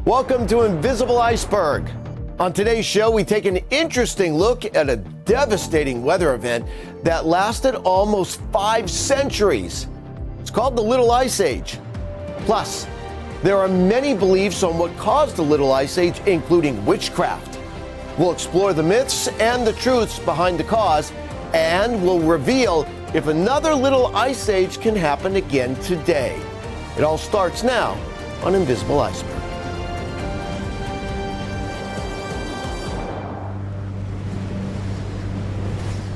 Welcome to Invisible Iceberg. On today's show, we take an interesting look at a devastating weather event that lasted almost 5 centuries. It's called the Little Ice Age. Plus, there are many beliefs on what caused the Little Ice Age, including witchcraft. We'll explore the myths and the truths behind the cause, and we'll reveal if another little ice age can happen again today. It all starts now on Invisible Iceberg.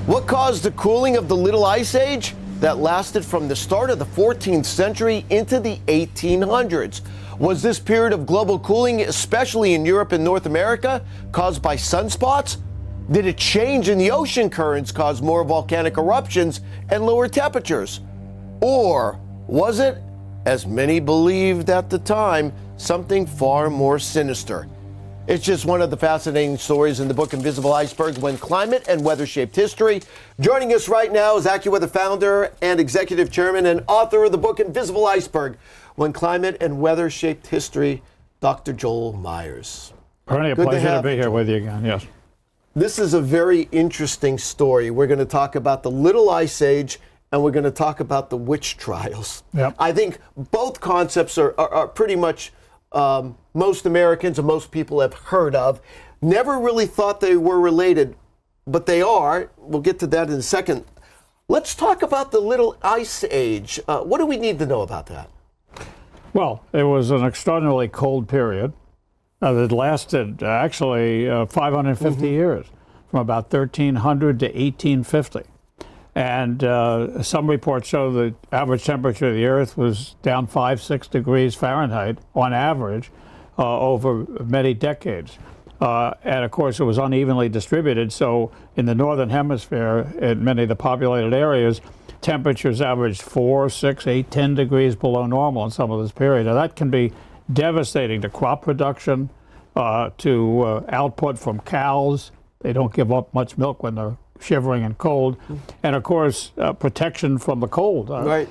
What caused the cooling of the Little Ice Age? That lasted from the start of the 14th century into the 1800s. Was this period of global cooling, especially in Europe and North America, caused by sunspots? Did a change in the ocean currents cause more volcanic eruptions and lower temperatures? Or was it, as many believed at the time, something far more sinister? It's just one of the fascinating stories in the book Invisible Iceberg, When Climate and Weather Shaped History. Joining us right now is AccuWeather founder and executive chairman and author of the book Invisible Iceberg, When Climate and Weather Shaped History, Dr. Joel Myers. Ernie, a pleasure to be here with you again, yes. This is a very interesting story. We're going to talk about the Little Ice Age and we're going to talk about the witch trials. Yep. I think both concepts are pretty much most Americans and most people have heard of. Never really thought they were related, but they are. We'll get to that in a second. Let's talk about the Little Ice Age. What do we need to know about that? Well, it was an extraordinarily cold period that lasted actually 550 years, from about 1300 to 1850. And some reports show the average temperature of the Earth was down 5-6 degrees Fahrenheit on average over many decades. And of course, it was unevenly distributed. So in the northern hemisphere, in many of the populated areas, temperatures averaged 4, 6, 8, 10 degrees below normal in some of this period. Now that can be devastating to crop production, to output from cows. They don't give up much milk when they're shivering and cold, and of course protection from the cold. Right.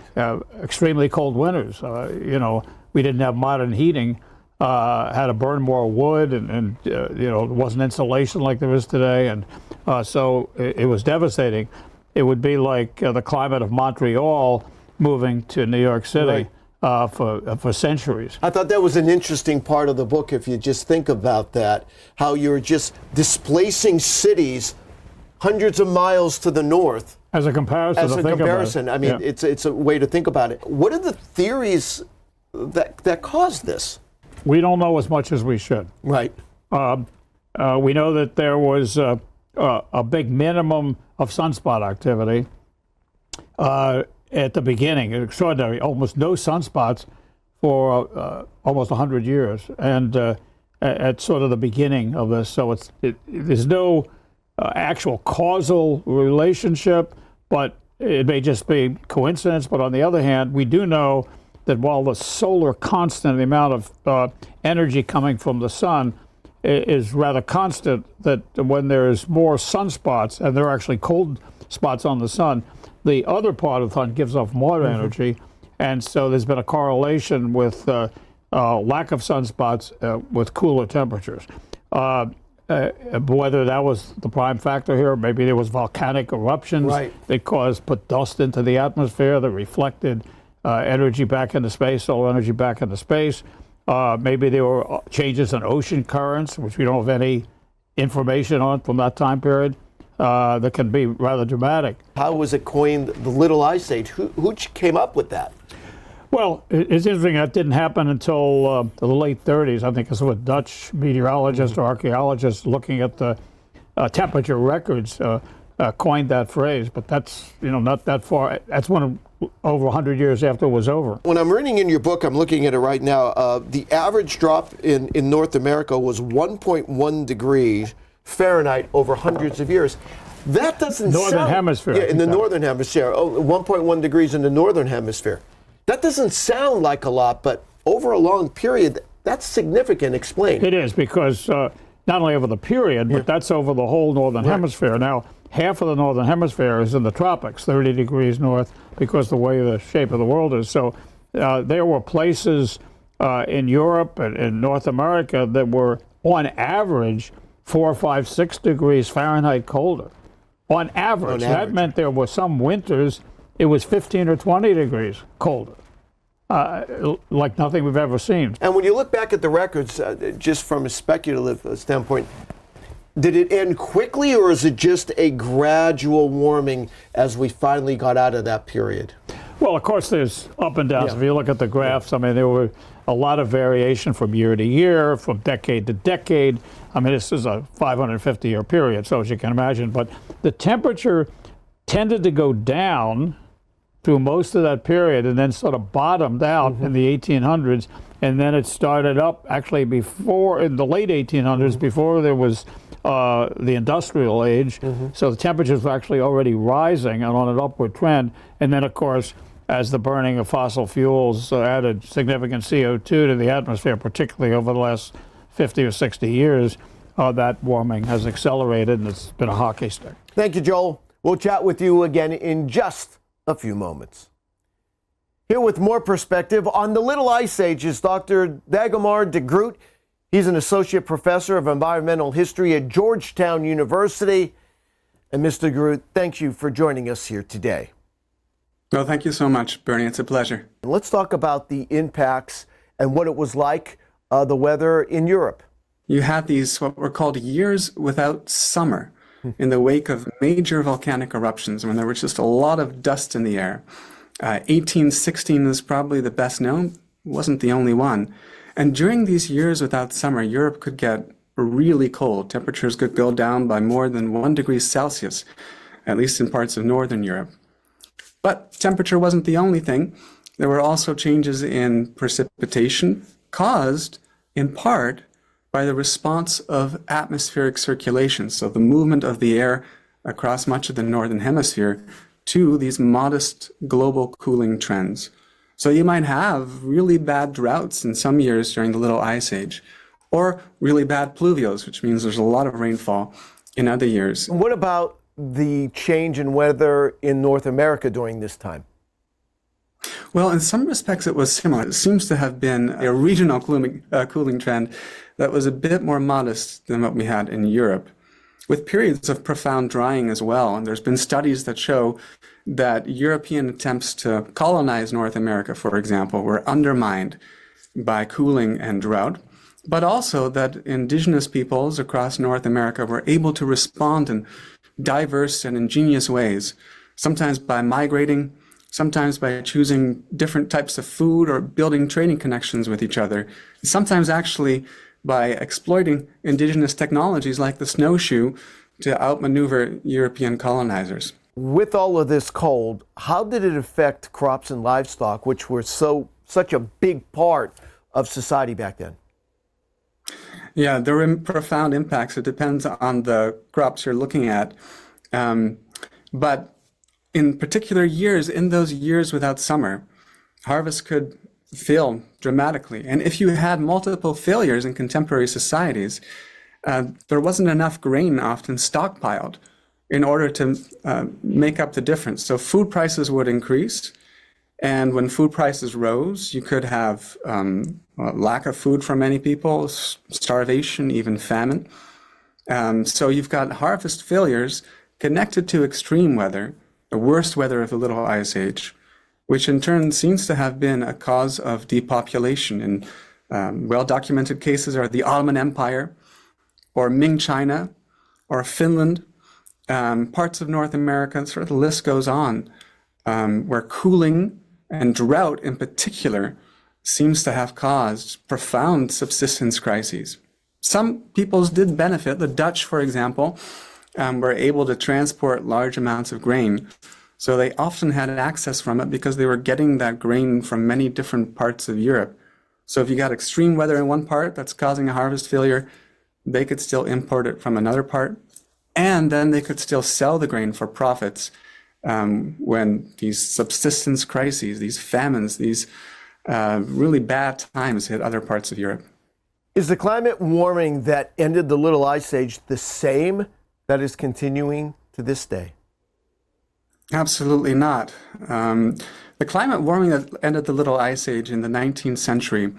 Extremely cold winters. We didn't have modern heating. Had to burn more wood, and there wasn't insulation like there is today, and so it was devastating. It would be like the climate of Montreal moving to New York City. Right. For centuries. I thought that was an interesting part of the book, if you just think about that, how you're just displacing cities hundreds of miles to the north. As a comparison. I mean, it's a way to think about it. What are the theories that caused this? We don't know as much as we should. Right. We know that there was a big minimum of sunspot activity at the beginning. Extraordinary. Almost no sunspots for almost 100 years, and at sort of the beginning of this. So there's no actual causal relationship, but it may just be coincidence. But on the other hand, we do know that while the solar constant, the amount of energy coming from the sun is rather constant, that when there's more sunspots, and there are actually cold spots on the sun, the other part of the sun gives off more energy. And so there's been a correlation with lack of sunspots with cooler temperatures. Whether that was the prime factor here, maybe there was volcanic eruptions that put dust into the atmosphere that reflected energy back into space, solar energy back into space. Maybe there were changes in ocean currents, which we don't have any information on from that time period, that can be rather dramatic. How was it coined the Little Ice Age? Who came up with that? Well, it's interesting. That didn't happen until the late 30s. I think it's what Dutch meteorologists or archaeologists looking at the temperature records coined that phrase. But that's not that far. That's over 100 years after it was over. When I'm reading in your book, I'm looking at it right now. The average drop in North America was 1.1 degrees Fahrenheit over hundreds of years. That doesn't Northern Hemisphere. Yeah, in the Northern Hemisphere. 1.1 degrees in the Northern Hemisphere. That doesn't sound like a lot, but over a long period, that's significant. Explain. It is, because not only over the period, but that's over the whole Northern Hemisphere. Now, half of the Northern Hemisphere is in the tropics, 30 degrees north, because the way the shape of the world is. So there were places in Europe and in North America that were on average 4, 5, 6 degrees Fahrenheit colder. On average. That meant there were some winters it was 15 or 20 degrees colder. Like nothing we've ever seen. And when you look back at the records, just from a speculative standpoint, did it end quickly, or is it just a gradual warming as we finally got out of that period? Well, of course, there's up and downs. If you look at the graphs, I mean, there were a lot of variation from year to year, from decade to decade. I mean, this is a 550-year period, so as you can imagine. But the temperature tended to go down through most of that period and then sort of bottomed out in the 1800s. And then it started up actually before, in the late 1800s, before there was the industrial age. So the temperatures were actually already rising and on an upward trend. And then, of course, as the burning of fossil fuels added significant CO2 to the atmosphere, particularly over the last 50 or 60 years, that warming has accelerated, and it's been a hockey stick. Thank you, Joel. We'll chat with you again in just a few moments. Here with more perspective on the Little Ice Age is Dr. Dagomar de Groot. He's an associate professor of environmental history at Georgetown University. And Mr. Groot, thank you for joining us here today. Well, thank you so much, Bernie. It's a pleasure. Let's talk about the impacts and what it was like, the weather in Europe. You had these, what were called years without summer, in the wake of major volcanic eruptions when there was just a lot of dust in the air. 1816 is probably the best known, wasn't the only one. And during these years without summer, Europe could get really cold. Temperatures could go down by more than 1 degree Celsius, at least in parts of Northern Europe. But temperature wasn't the only thing. There were also changes in precipitation caused, in part, by the response of atmospheric circulation, so the movement of the air across much of the northern hemisphere to these modest global cooling trends. So you might have really bad droughts in some years during the Little Ice Age, or really bad pluvials, which means there's a lot of rainfall in other years. What about the change in weather in North America during this time? Well, in some respects, it was similar. It seems to have been a regional cooling trend that was a bit more modest than what we had in Europe, with periods of profound drying as well. And there's been studies that show that European attempts to colonize North America, for example, were undermined by cooling and drought, but also that indigenous peoples across North America were able to respond in diverse and ingenious ways, sometimes by migrating, sometimes by choosing different types of food or building trading connections with each other, sometimes actually by exploiting indigenous technologies like the snowshoe to outmaneuver European colonizers. With all of this cold, how did it affect crops and livestock, which were such a big part of society back then? Yeah, there were profound impacts. It depends on the crops you're looking at. But in particular years, in those years without summer, harvests could fail dramatically. And if you had multiple failures in contemporary societies, there wasn't enough grain often stockpiled in order to make up the difference. So food prices would increase. And when food prices rose, you could have lack of food for many people, starvation, even famine. So you've got harvest failures connected to extreme weather, the worst weather of the Little Ice Age, which in turn seems to have been a cause of depopulation. And well-documented cases are the Ottoman Empire, or Ming China, or Finland, parts of North America, sort of the list goes on, where cooling and drought in particular seems to have caused profound subsistence crises. Some peoples did benefit. The Dutch, for example, were able to transport large amounts of grain. So they often had access from it because they were getting that grain from many different parts of Europe. So if you got extreme weather in one part that's causing a harvest failure, they could still import it from another part. And then they could still sell the grain for profits when these subsistence crises, these famines, these really bad times hit other parts of Europe. Is the climate warming that ended the Little Ice Age the same that is continuing to this day? Absolutely not. The climate warming that ended the Little Ice Age in the 19th century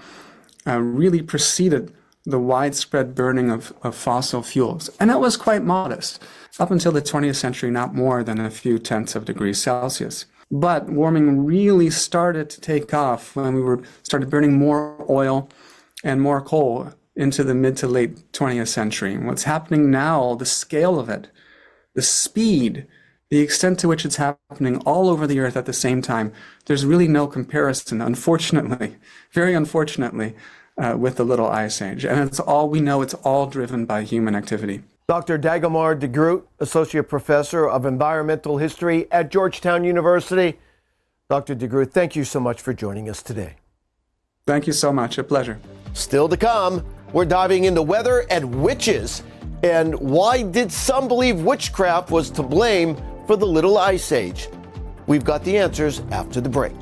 really preceded the widespread burning of fossil fuels. And that was quite modest. Up until the 20th century, not more than a few tenths of degrees Celsius. But warming really started to take off when we started burning more oil and more coal into the mid to late 20th century. And what's happening now, the scale of it, the speed, the extent to which it's happening all over the earth at the same time, there's really no comparison, unfortunately, very unfortunately, with the Little Ice Age. And it's all we know, it's all driven by human activity. Dr. Dagomar de Groot, Associate Professor of Environmental History at Georgetown University. Dr. de Groot, thank you so much for joining us today. Thank you so much. A pleasure. Still to come, we're diving into weather and witches. And why did some believe witchcraft was to blame for the Little Ice Age? We've got the answers after the break.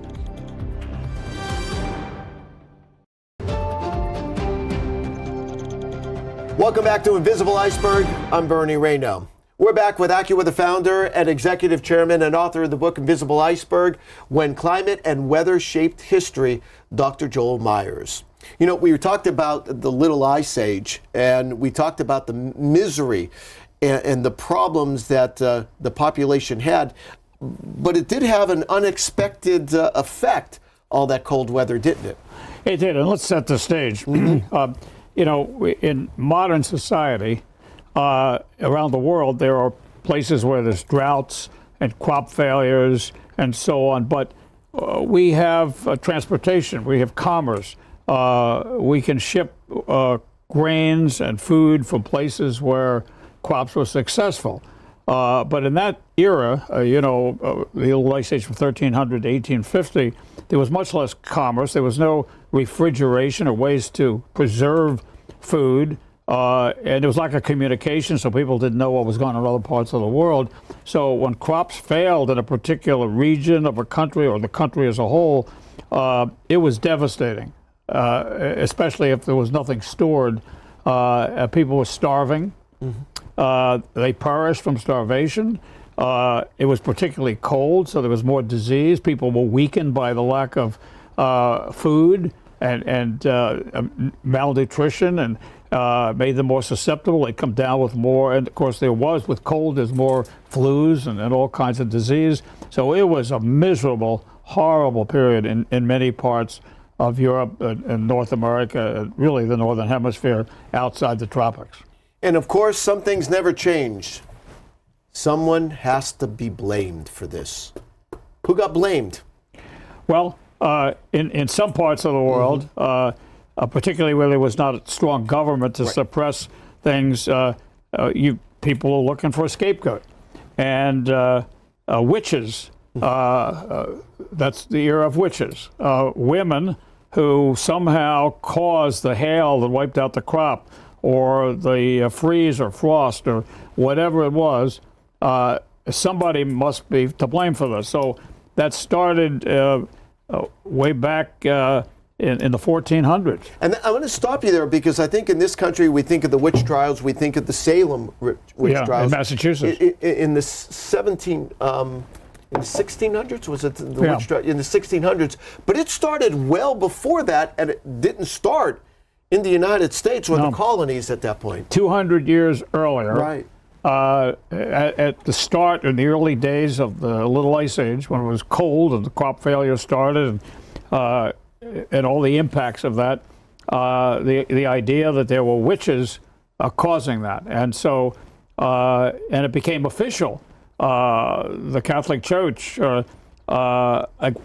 Welcome back to Invisible Iceberg. I'm Bernie Rayno. We're back with AccuWeather founder and executive chairman and author of the book Invisible Iceberg, When Climate and Weather Shaped History, Dr. Joel Myers. You know, we talked about the Little Ice Age, and we talked about the misery and the problems that the population had, but it did have an unexpected effect, all that cold weather, didn't it? It did, and let's set the stage. You know, in modern society, around the world, there are places where there's droughts and crop failures and so on, but we have transportation, we have commerce. We can ship grains and food from places where crops were successful. But in that era, you know, the Little Ice Age from 1300 to 1850, there was much less commerce. There was no refrigeration or ways to preserve food. And it was like a communication, so people didn't know what was going on in other parts of the world. So when crops failed in a particular region of a country or the country as a whole, it was devastating, especially if there was nothing stored. People were starving. They perished from starvation. It was particularly cold, so there was more disease. People were weakened by the lack of food and malnutrition, and made them more susceptible. They come down with more, and of course with cold, there's more flus and all kinds of disease. So it was a miserable, horrible period in many parts of Europe and North America, really the Northern Hemisphere outside the tropics. And of course, some things never change. Someone has to be blamed for this. Who got blamed? Well, in some parts of the world, particularly where there was not a strong government to suppress things, people are looking for a scapegoat. And witches, that's the era of witches. Women who somehow caused the hail that wiped out the crop, or the freeze or frost or whatever it was, somebody must be to blame for this. So that started way back in the 1400s. And I want to stop you there, because I think in this country we think of the witch trials, we think of the Salem witch trials. In Massachusetts. In the 1600s, was it the witch trial? In the 1600s. But it started well before that, and it didn't start in the United States or the colonies at that point. 200 years earlier. Right. At the start, in the early days of the Little Ice Age, when it was cold and the crop failure started, and all the impacts of that, the idea that there were witches causing that. And so, and it became official. The Catholic Church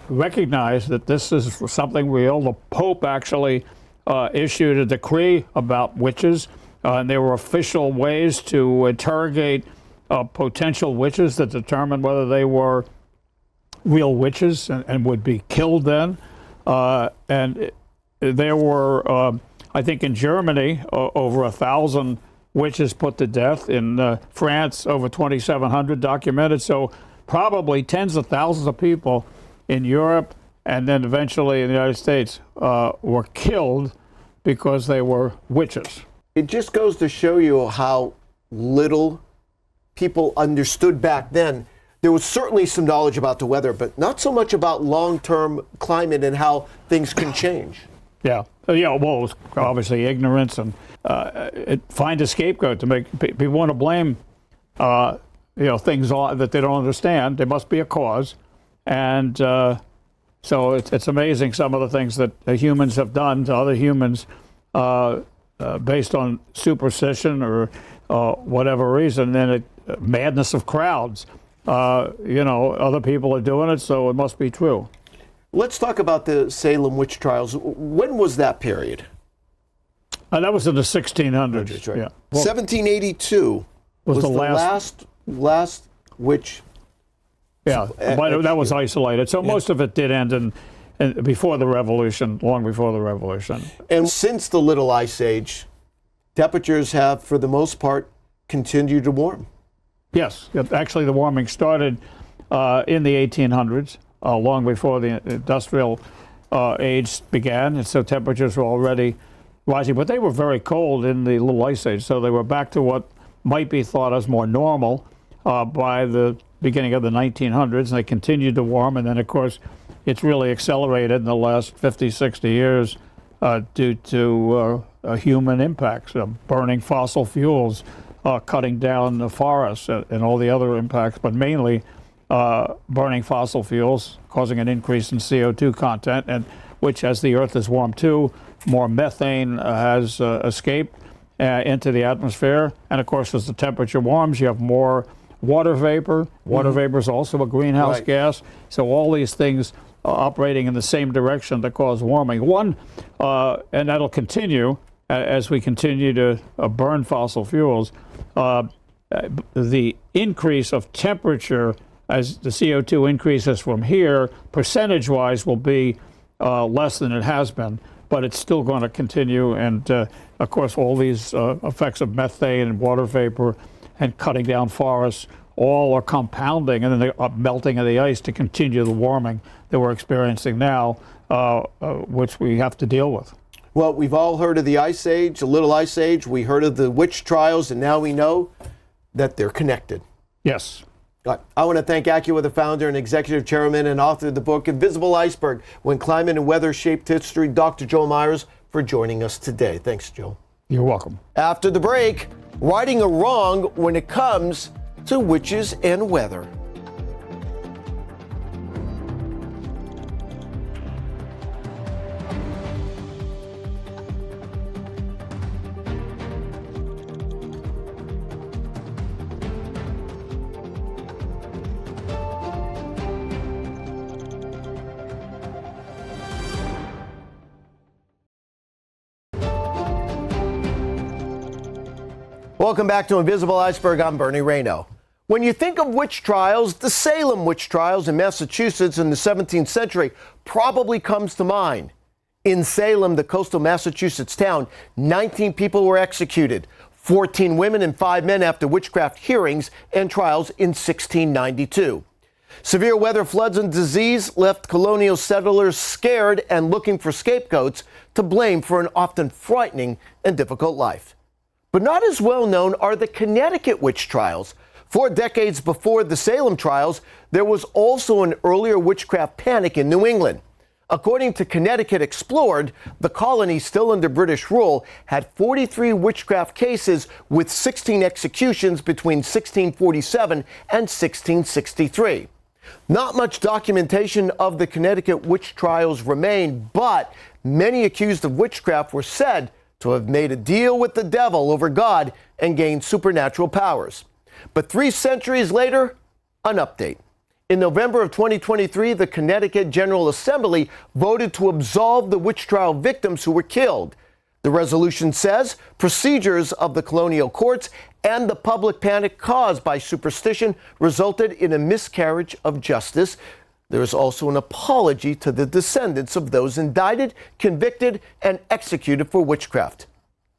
recognized that this is something real. The Pope actually issued a decree about witches, and there were official ways to interrogate potential witches to determine whether they were real witches and would be killed then. And there were, I think in Germany, over 1,000 witches put to death. In France, over 2,700 documented. So probably tens of thousands of people in Europe and then eventually in the United States were killed because they were witches. It just goes to show you how little people understood back then. There was certainly some knowledge about the weather, but not so much about long-term climate and how things can change. Yeah. Yeah. Well, it was obviously ignorance, and find a scapegoat to make people want to blame, things that they don't understand. There must be a cause, and so it's amazing some of the things that humans have done to other humans based on superstition or whatever reason. And madness of crowds. Other people are doing it, so it must be true. Let's talk about the Salem witch trials. When was that period? That was in the 1600s. Right. Yeah. Well, 1782 was the last witch. Yeah, but that was isolated. So most of it did end in before the Revolution, long before the Revolution. And since the Little Ice Age, temperatures have, for the most part, continued to warm. Yes, actually the warming started in the 1800s, long before the industrial age began, and so temperatures were already rising. But they were very cold in the Little Ice Age, so they were back to what might be thought as more normal by the beginning of the 1900s, and they continued to warm, and then of course it's really accelerated in the last 50, 60 years due to human impacts, burning fossil fuels, cutting down the forests and all the other impacts, but mainly burning fossil fuels, causing an increase in CO2 content, and which, as the Earth has warmed too, more methane has escaped into the atmosphere. And of course, as the temperature warms, you have more water vapor. Water vapor is also a greenhouse gas. So all these things operating in the same direction that cause warming. And that'll continue as we continue to burn fossil fuels. The increase of temperature as the CO2 increases from here, percentage-wise, will be less than it has been, but it's still going to continue. And of course, all these effects of methane and water vapor and cutting down forests all are compounding, and then the melting of the ice to continue the warming that we're experiencing now, which we have to deal with. Well, we've all heard of the Ice Age, the Little Ice Age. We heard of the witch trials, and now we know that they're connected. Yes. I want to thank AccuWeather founder and executive chairman and author of the book Invisible Iceberg, When Climate and Weather Shaped History, Dr. Joel Myers, for joining us today. Thanks, Joel. You're welcome. After the break, righting a wrong when it comes to witches and weather. Welcome back to Invisible Iceberg. I'm Bernie Rayno. When you think of witch trials, the Salem witch trials in Massachusetts in the 17th century probably comes to mind. In Salem, the coastal Massachusetts town, 19 people were executed, 14 women and 5 men after witchcraft hearings and trials in 1692. Severe weather, floods, and disease left colonial settlers scared and looking for scapegoats to blame for an often frightening and difficult life. But not as well known are the Connecticut witch trials. 4 decades before the Salem trials, there was also an earlier witchcraft panic in New England. According to Connecticut Explored, the colony, still under British rule, had 43 witchcraft cases with 16 executions between 1647 and 1663. Not much documentation of the Connecticut witch trials remain, but many accused of witchcraft were said to have made a deal with the devil over God and gained supernatural powers. But 3 centuries later, an update. In November of 2023, the Connecticut General Assembly voted to absolve the witch trial victims who were killed. The resolution says procedures of the colonial courts and the public panic caused by superstition resulted in a miscarriage of justice. There is also an apology to the descendants of those indicted, convicted, and executed for witchcraft.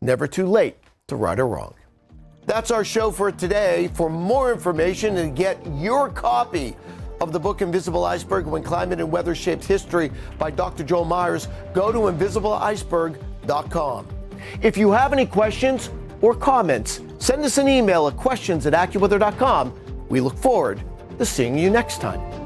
Never too late to right a wrong. That's our show for today. For more information and get your copy of the book Invisible Iceberg, When Climate and Weather Shaped History by Dr. Joel Myers, go to InvisibleIceberg.com. If you have any questions or comments, send us an email at questions@AccuWeather.com. We look forward to seeing you next time.